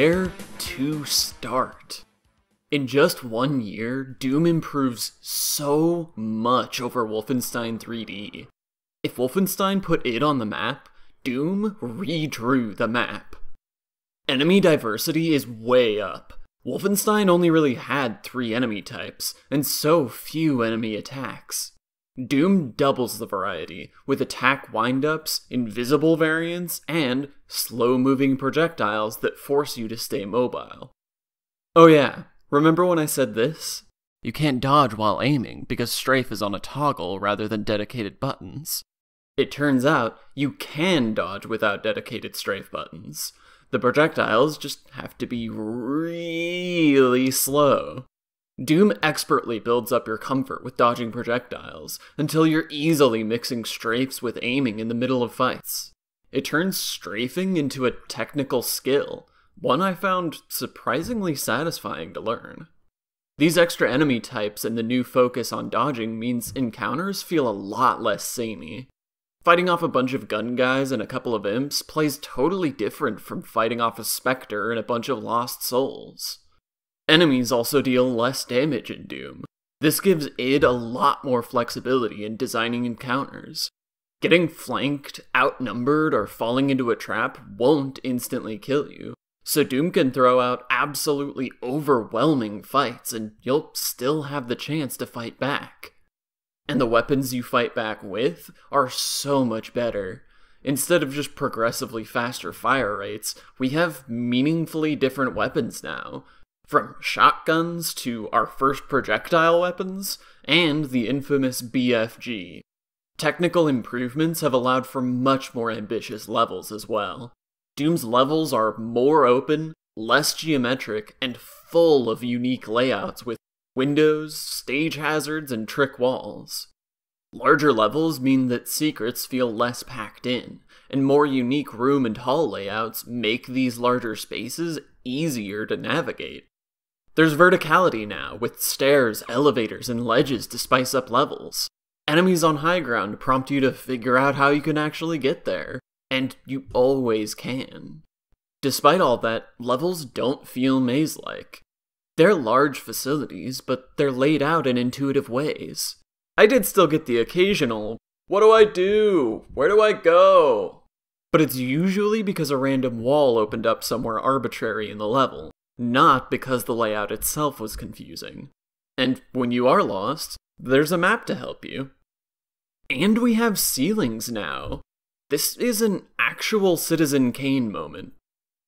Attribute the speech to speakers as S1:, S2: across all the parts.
S1: where to start? In just 1 year, Doom improves so much over Wolfenstein 3D. If Wolfenstein put it on the map, Doom redrew the map. Enemy diversity is way up. Wolfenstein only really had 3 enemy types, and so few enemy attacks. Doom doubles the variety, with attack windups, invisible variants, and slow-moving projectiles that force you to stay mobile. Oh yeah, remember when I said this? You can't dodge while aiming because strafe is on a toggle rather than dedicated buttons. It turns out you can dodge without dedicated strafe buttons. The projectiles just have to be really slow. Doom expertly builds up your comfort with dodging projectiles, until you're easily mixing strafes with aiming in the middle of fights. It turns strafing into a technical skill, one I found surprisingly satisfying to learn. These extra enemy types and the new focus on dodging means encounters feel a lot less samey. Fighting off a bunch of gun guys and a couple of imps plays totally different from fighting off a specter and a bunch of lost souls. Enemies also deal less damage in Doom. This gives id a lot more flexibility in designing encounters. Getting flanked, outnumbered, or falling into a trap won't instantly kill you, so Doom can throw out absolutely overwhelming fights and you'll still have the chance to fight back. And the weapons you fight back with are so much better. Instead of just progressively faster fire rates, we have meaningfully different weapons now. From shotguns to our first projectile weapons, and the infamous BFG. Technical improvements have allowed for much more ambitious levels as well. Doom's levels are more open, less geometric, and full of unique layouts with windows, stage hazards, and trick walls. Larger levels mean that secrets feel less packed in, and more unique room and hall layouts make these larger spaces easier to navigate. There's verticality now, with stairs, elevators, and ledges to spice up levels. Enemies on high ground prompt you to figure out how you can actually get there, and you always can. Despite all that, levels don't feel maze-like. They're large facilities, but they're laid out in intuitive ways. I did still get the occasional, "What do I do? Where do I go?" But it's usually because a random wall opened up somewhere arbitrary in the level, not because the layout itself was confusing. And when you are lost, there's a map to help you. And we have ceilings now. This is an actual Citizen Kane moment.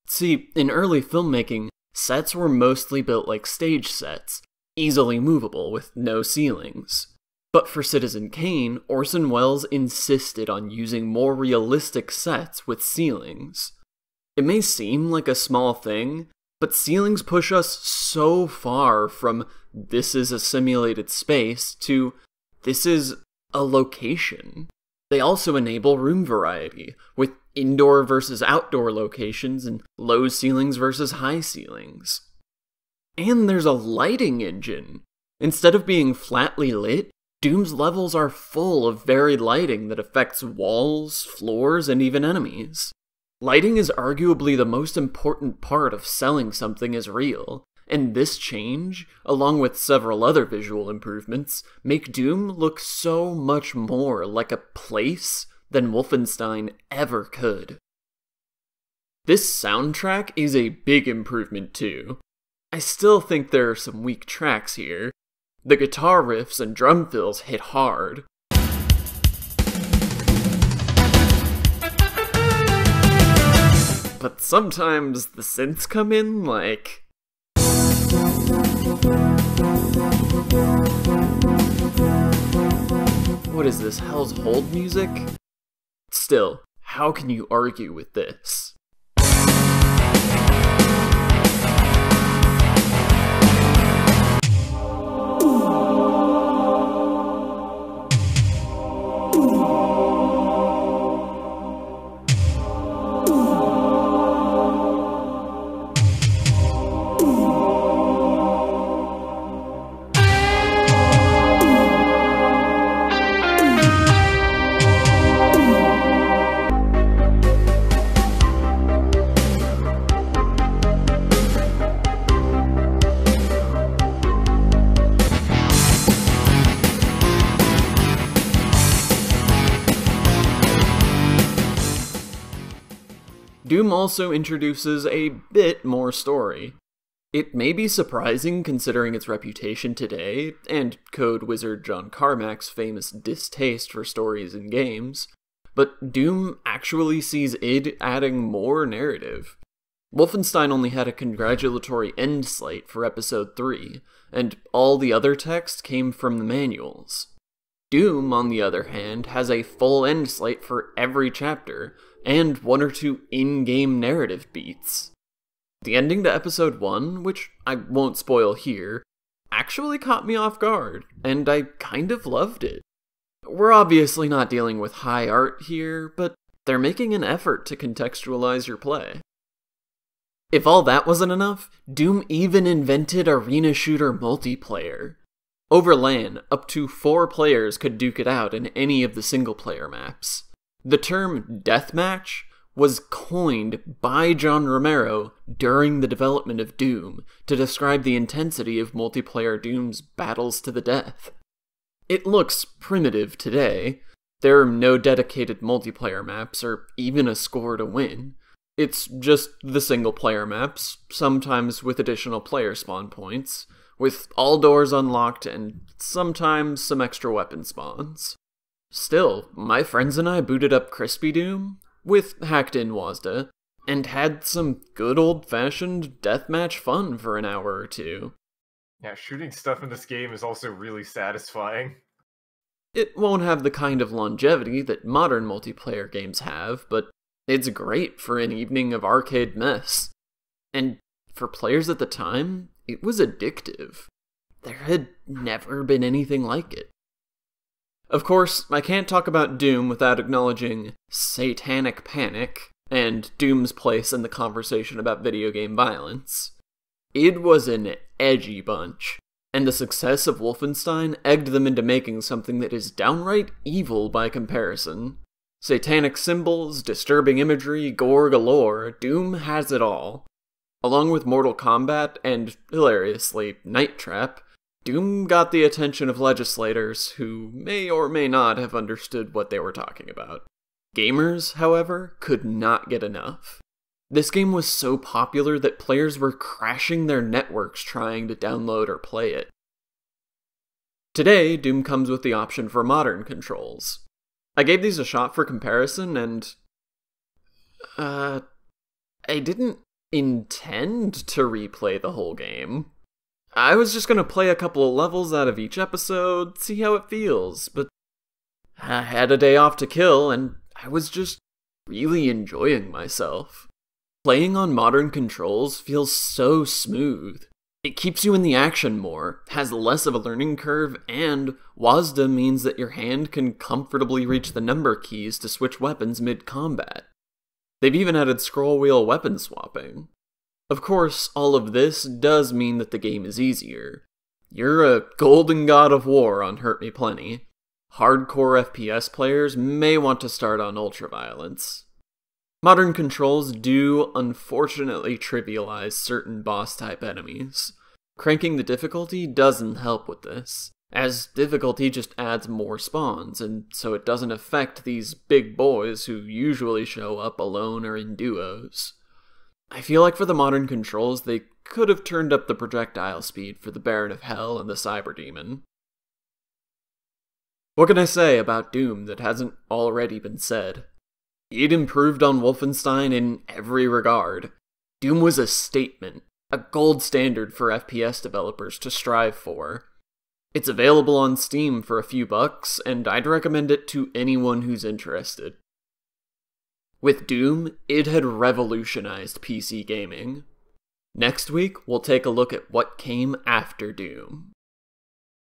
S1: See, in early filmmaking, sets were mostly built like stage sets, easily movable with no ceilings. But for Citizen Kane, Orson Welles insisted on using more realistic sets with ceilings. It may seem like a small thing, but ceilings push us so far from "this is a simulated space" to "this is a location." They also enable room variety, with indoor versus outdoor locations and low ceilings versus high ceilings. And there's a lighting engine. Instead of being flatly lit, Doom's levels are full of varied lighting that affects walls, floors, and even enemies. Lighting is arguably the most important part of selling something as real, and this change, along with several other visual improvements, make Doom look so much more like a place than Wolfenstein ever could. This soundtrack is a big improvement too. I still think there are some weak tracks here. The guitar riffs and drum fills hit hard. But sometimes the synths come in like... What is this, Hell's Hold music? Still, how can you argue with this? Doom also introduces a bit more story. It may be surprising considering its reputation today, and code wizard John Carmack's famous distaste for stories in games, but Doom actually sees id adding more narrative. Wolfenstein only had a congratulatory end slate for Episode 3, and all the other text came from the manuals. Doom, on the other hand, has a full end slate for every chapter, and one or two in-game narrative beats. The ending to Episode 1, which I won't spoil here, actually caught me off guard, and I kind of loved it. We're obviously not dealing with high art here, but they're making an effort to contextualize your play. If all that wasn't enough, Doom even invented arena shooter multiplayer. Over LAN, up to 4 players could duke it out in any of the single-player maps. The term deathmatch was coined by John Romero during the development of Doom to describe the intensity of multiplayer Doom's battles to the death. It looks primitive today. There are no dedicated multiplayer maps or even a score to win. It's just the single-player maps, sometimes with additional player spawn points, with all doors unlocked and sometimes some extra weapon spawns. Still, my friends and I booted up Crispy Doom, with hacked-in WASD, and had some good old-fashioned deathmatch fun for an hour or two.
S2: Yeah, shooting stuff in this game is also really satisfying.
S1: It won't have the kind of longevity that modern multiplayer games have, but it's great for an evening of arcade mess. And for players at the time, it was addictive. There had never been anything like it. Of course, I can't talk about Doom without acknowledging Satanic Panic and Doom's place in the conversation about video game violence. It was an edgy bunch, and the success of Wolfenstein egged them into making something that is downright evil by comparison. Satanic symbols, disturbing imagery, gore galore, Doom has it all. Along with Mortal Kombat and, hilariously, Night Trap, Doom got the attention of legislators who may or may not have understood what they were talking about. Gamers, however, could not get enough. This game was so popular that players were crashing their networks trying to download or play it. Today, Doom comes with the option for modern controls. I gave these a shot for comparison, and I didn't intend to replay the whole game. I was just gonna play a couple of levels out of each episode, see how it feels, but I had a day off to kill, and I was just really enjoying myself. Playing on modern controls feels so smooth. It keeps you in the action more, has less of a learning curve, and WASD means that your hand can comfortably reach the number keys to switch weapons mid-combat. They've even added scroll wheel weapon swapping. Of course, all of this does mean that the game is easier. You're a golden god of war on Hurt Me Plenty. Hardcore FPS players may want to start on ultraviolence. Modern controls do, unfortunately, trivialize certain boss-type enemies. Cranking the difficulty doesn't help with this, as difficulty just adds more spawns, and so it doesn't affect these big boys who usually show up alone or in duos. I feel like for the modern controls, they could have turned up the projectile speed for the Baron of Hell and the Cyber Demon. What can I say about Doom that hasn't already been said? It improved on Wolfenstein in every regard. Doom was a statement, a gold standard for FPS developers to strive for. It's available on Steam for a few bucks, and I'd recommend it to anyone who's interested. With Doom, it had revolutionized PC gaming. Next week, we'll take a look at what came after Doom.